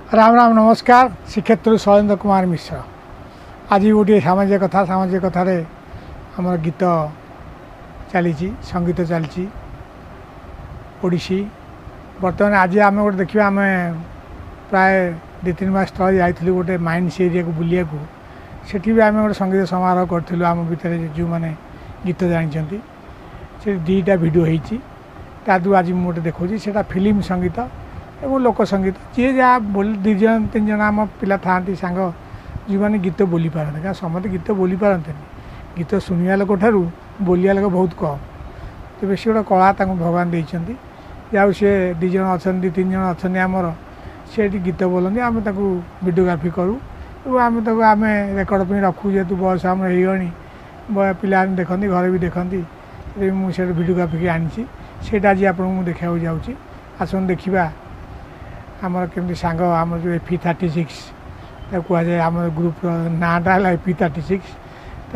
राम राम नमस्कार। श्रीक्षेत्र शैलेन्द्र कुमार मिश्र। आज गोटे सामाजिक कथार आम गीत चली संगीत चली ओडिशी। बर्तमान आज आम गोटे देखा आम प्राय 2-3 मास तले जाइलु गोटे माइंस एरिया को बुलिया को सेठी भी आम गोटे संगीत समारोह करूँ। आम भितर जो मैंने गीत जानते से 2टा भिडियो होती आज मुझे देखा से फिल्म संगीत और लोक संगीत जी जहाँ बोल 2 जन 3 जन आम पिला था सांग जो मैंने गीत बोली पारते क्या समस्त गीत बोली पारते गीत शुणा लोक ठार बोलिया लोक बहुत कम। तो बेस गोटे कला भगवान देते जहाँ सी 2 जन अच्छा 2-3 जन अच्छा आमर से गीत बोलती आम वीडियोग्राफी करूँ और आम रेकर्ड पर रखू जेहतु बयस आम होगणी पिला देखती घर भी देखती मुझे वीडियोग्राफी की आनी से आज आपको देखा जाऊँगी। आसन देखा आमर केमती सांग आम जो FE36 कहुए आम ग्रुप नाटा है FE36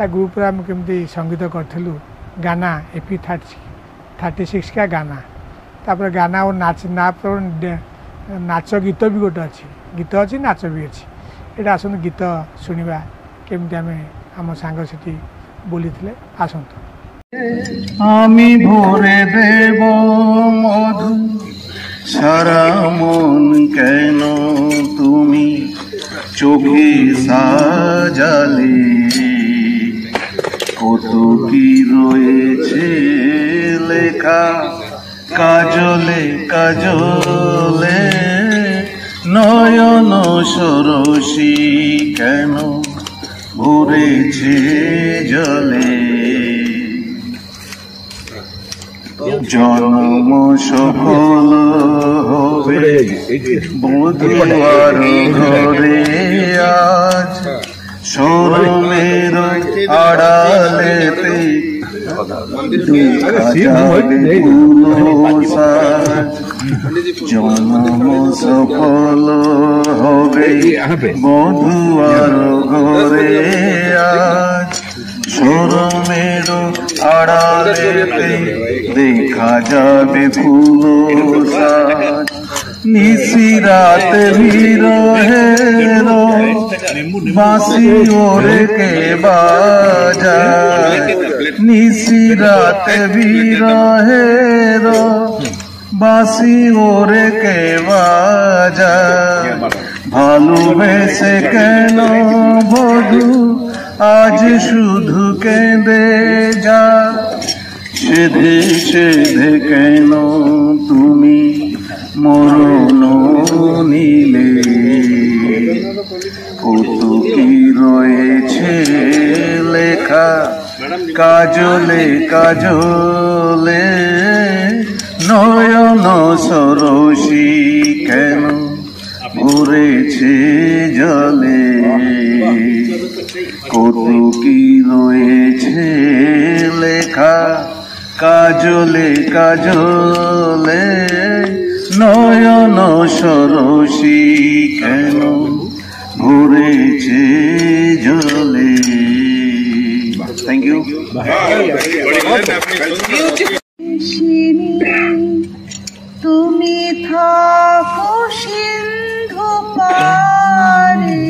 ग्रुप आम केमती संगीत करूँ गाना FE36 का गाना तापर गाना और नाच नाच गीत भी गोटे अच्छी गीत अच्छी नाच भी अच्छी यहाँ आसतु गीत शुणा केमती आम आम सांग से बोली थे आसतु। आमी भोरे देव मधु सारा मन केन तुमी चोखे साजाले कत की रयेछे लेखा काजले काजले नयन सरसी केन भरेछे जले जन्म सफल होबे बुधवार घरे आज शोरमेर आड़ालेते जन्म सफल होबे बुधवार घरे आज शोरमेर आड़ालेते देखा जाबे फूलो साज निसी रात भी रहेरो बांसी ओरे के बाजा निसी रात भी रहेरो बांसी ओरे के बाजा भालोबेसे केन बधू आज शुधु केंदे जा सेधे सेधे केन तुमी मरण नीले कत की रयेछे लेखा काजले काजले नयन सरसी केन भरेछे जले कत की रयेछे लेखा काजले काजले नयन सरसी केन भरेछे जले। Thank you. तुमी थाको सिंधु पारे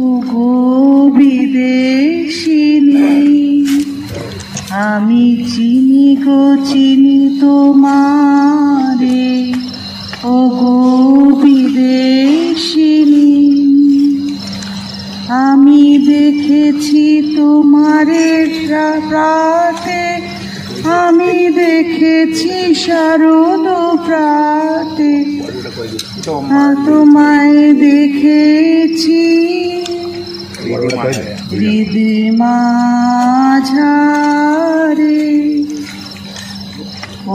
ओगो विदेशिनी आमी चिनी गो चिनी तोमारे ओगो विदेशिनी आमी देखेছি তোমারে প্রাতে আমি দেখেছি শারদ প্রাতে তোমায় দেখেছি হৃদি মাঝারে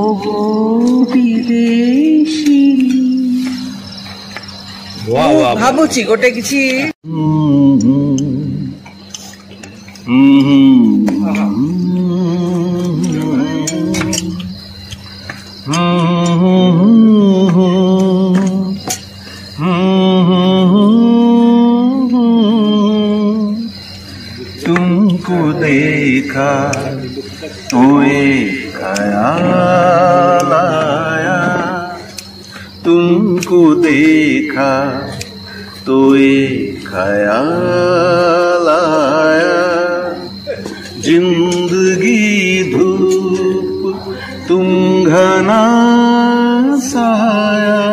ওগো বিদেশিনী। ভাবুছি গোটে কিছু तुमको देखा तो एक ख्याल आया तुमको तुमको देखा तो एक ख्याल आया, जिंदगी धूप तुम घना साया,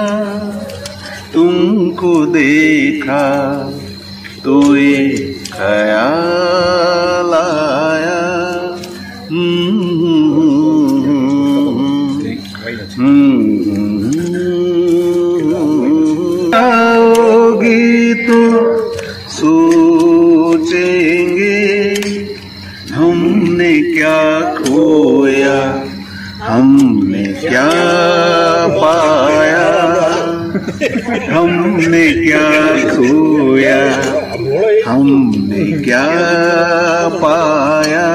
तुमको देखा तो एक ख्याल आया। आओगी तो सोचेंगे हमने क्या खोया, हमने क्या पाया, हमने क्या खोया, हमने क्या पाया।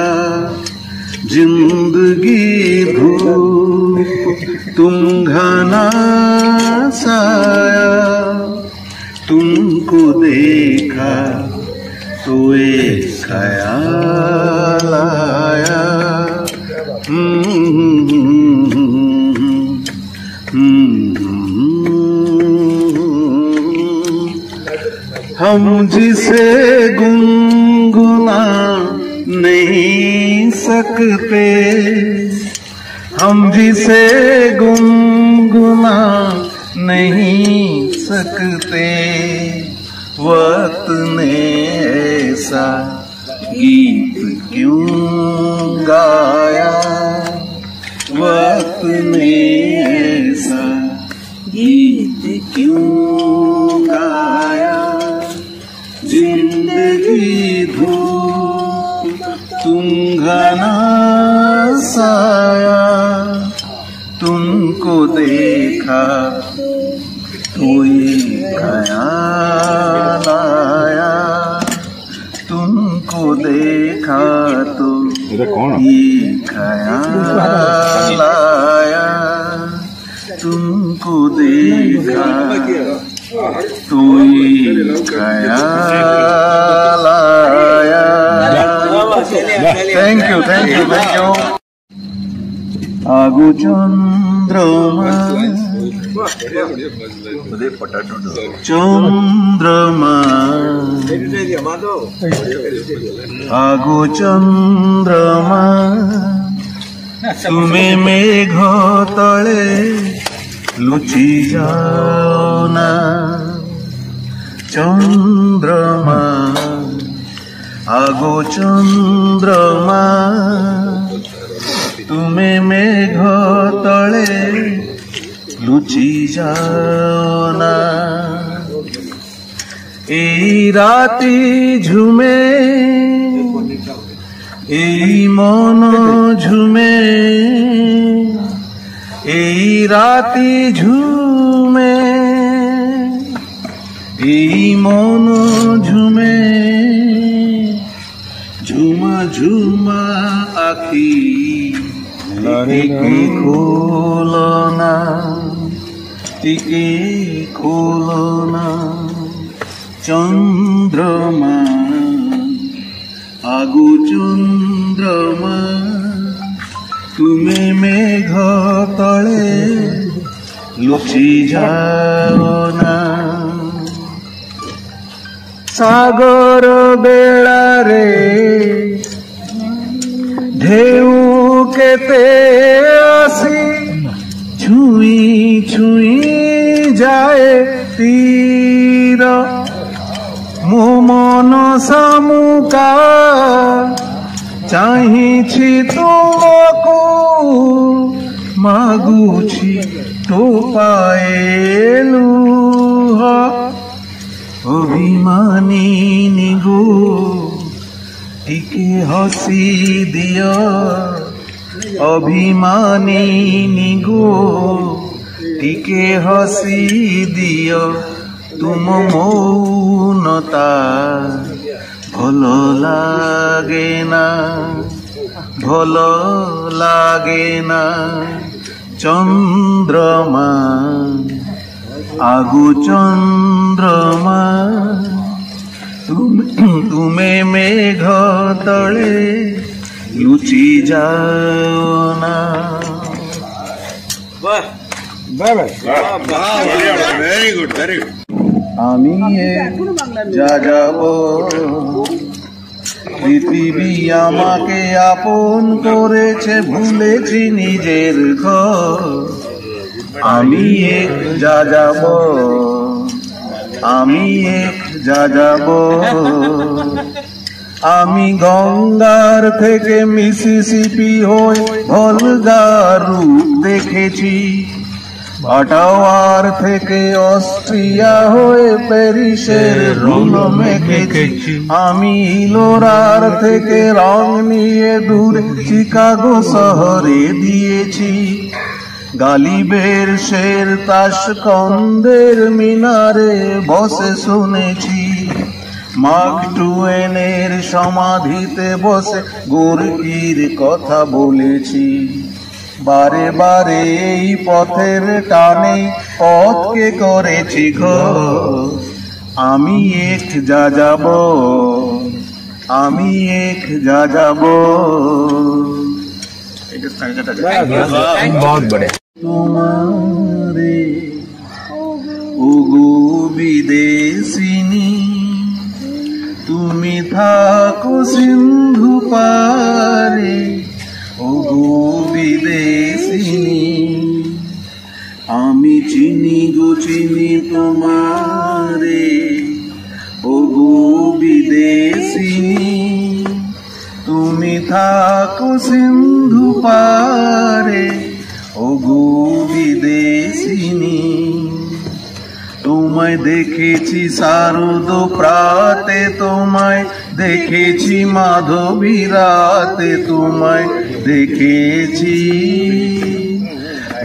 जिंदगी धूप तुम घना साया, तुमको देखा तो एक ख्याल आया। हम जिसे गुनगुना नहीं सकते, हम जिसे गुनगुना नहीं सकते, वक्त ने ऐसा गीत क्यों गाया, वक्त ने ऐसा गीत क्यों गाया। जिंदगी धूप तुम घना साया, तुमको देखा तो एक ख्याल आया, तुमको देखा तो एक ख्याल आया, तुमको देखा तो एक ख्याल आया। Thank you, thank you, thank you. আগু চন্দ্রমা, চন্দ্রমা, আগু চন্দ্রমা, তুমি মেঘ তলে লুচি যাও না। চন্দ্রমা, আগো চন্দ্রমা, তুমি মেঘ তলে লুচি যাও না। এই রাতি ঝুমে, এই মন ঝুমে, এই রাতি ঝুমে, এই মন ঝুমে, ঝুমা ঝুমা আখি টিকে খোলো না, টিকে খোলো না। চন্দ্রমা, আগু চন্দ্রমা, তুমি মেঘ তলে লুচি যাও না। সাগর বেড়ারে ঢেউ কেতে আসি, ছুঁই ছুঁই যায় তীর, ମୋ ମନ ସାମୁକା ଚାହିଁଛି ତୁମକୁ, ମାଗୁଛି ଟୋପାଏ ଲୁହ। ଅଭିମାନିନୀ ଗୋ ଟିକେ ହସି ଦିଅ, ଅଭିମାନିନୀ ଗୋ ଟିକେ ହସି ଦିଅ। ତୁମ ମୌନତା ଭଲ ଲାଗେ ନା, ଭଲ ଲାଗେ ନା। চন্দ্রমা, আগু চন্দ্রমা, তুমি মেঘ তলে লুচি যাও না। আমি যা যাব পৃথিবী আমাকে আপন করেছে, ভুলেছি নিজের ঘর। আমি যা যাব, আমি যা যাব। আমি গঙ্গার থেকে মিসিসিপি হয়ে ভলগার রূপ দেখেছি, অটাওয়ার থেকে অস্ট্রিয়া হয়ে প্যারিসের রুল মেখেছি। আমি ইলোরার থেকে রং নিয়ে দূরে চিকাগো শহরে দিয়েছি। গালিবের শের তাশকন্দের মিনারে বসে শুনেছি। মার্ক টুয়েনের সমাধিতে বসে গোর্কির কথা বলেছি। বারে বারে এই পথের টানে পথকে করেছি ঘর। আমি যা যাব, আমি যা যাব। তোমারে ওগো বিদেশিনী, তুমি থাকো সিন্ধু পারে। ওগো বিদেশিনী, আমি চিনি গো চিনি তোমারে। ওগো বিদেশিনী, তুমি থাকো সিন্ধু পারে। ওগো বিদেশিনী, তোমায় দেখেছি শারদ প্রাতে, তোমায় দেখেছি মাধবী রাতে, তোমায় দেখেছি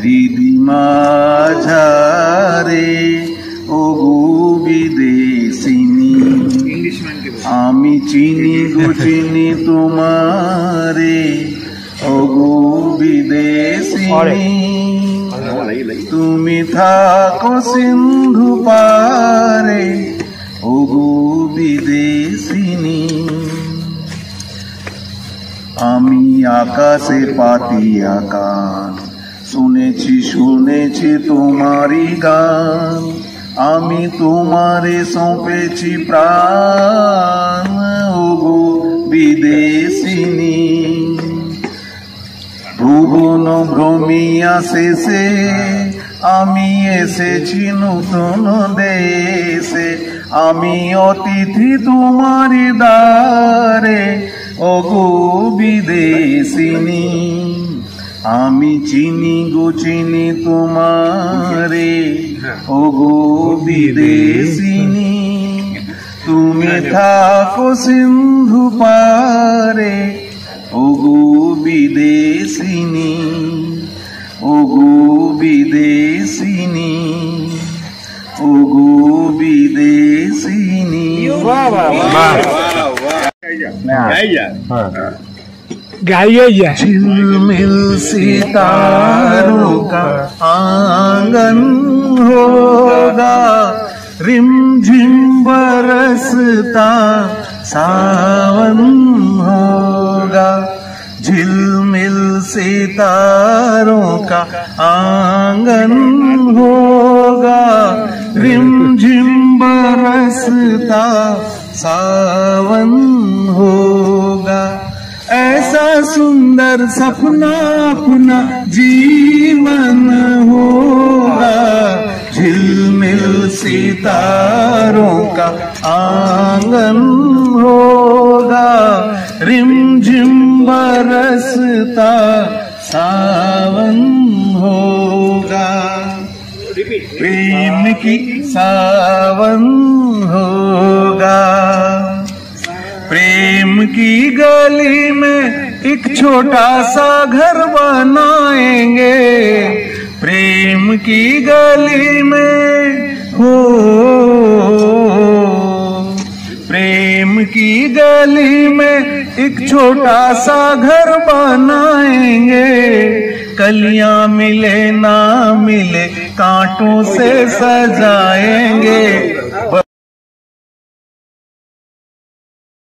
হৃদি মাঝারে। ওগো বিদেশিনী, আমি চিনি গো চিনি তোমারে। ওগো বিদেশিনী, তুমি থাকো সিন্ধু পারে। ওগো বিদেশিনী, আমি আকাশে পাতি আকাশ, শুনেছি শুনেছি তোমারই গান। আমি তোমারে সঁপেছি প্রাণ। ওগো বিদেশিনী, ভুবন ভ্রমিয়া শেষে আমি এসেছি নতুন দেশে। আমি অতিথি তোমারি দ্বারে। ওগো বিদেশিনী, আমি চিনি গো চিনি তোমারে। ওগো বিদেশিনী, তুমি থাকো সিন্ধু পারে। ওগো বিদেশিনী, ওগো বিদেশিনী, ওগো বিদেশিনী। गाइए जा। झिलमिल सितारों का आंगन होगा, रिमझिम बरसता सावन होगा। झिलमिल सितारों का आंगन होगा, रिमझिम बरसता सावन होगा। ऐसा सुंदर सपना अपना जीवन होगा। झिलमिल सितारों का आंगन होगा, रिमझिम बरसता सावन होगा। प्रेम की सावन होगा। प्रेम की गली में एक छोटा सा घर बनाएंगे। प्रेम की गली में हो, प्रेम की गली में एक छोटा सा घर बनाएंगे। कलियां मिले ना मिले कांटों से सजाएंगे।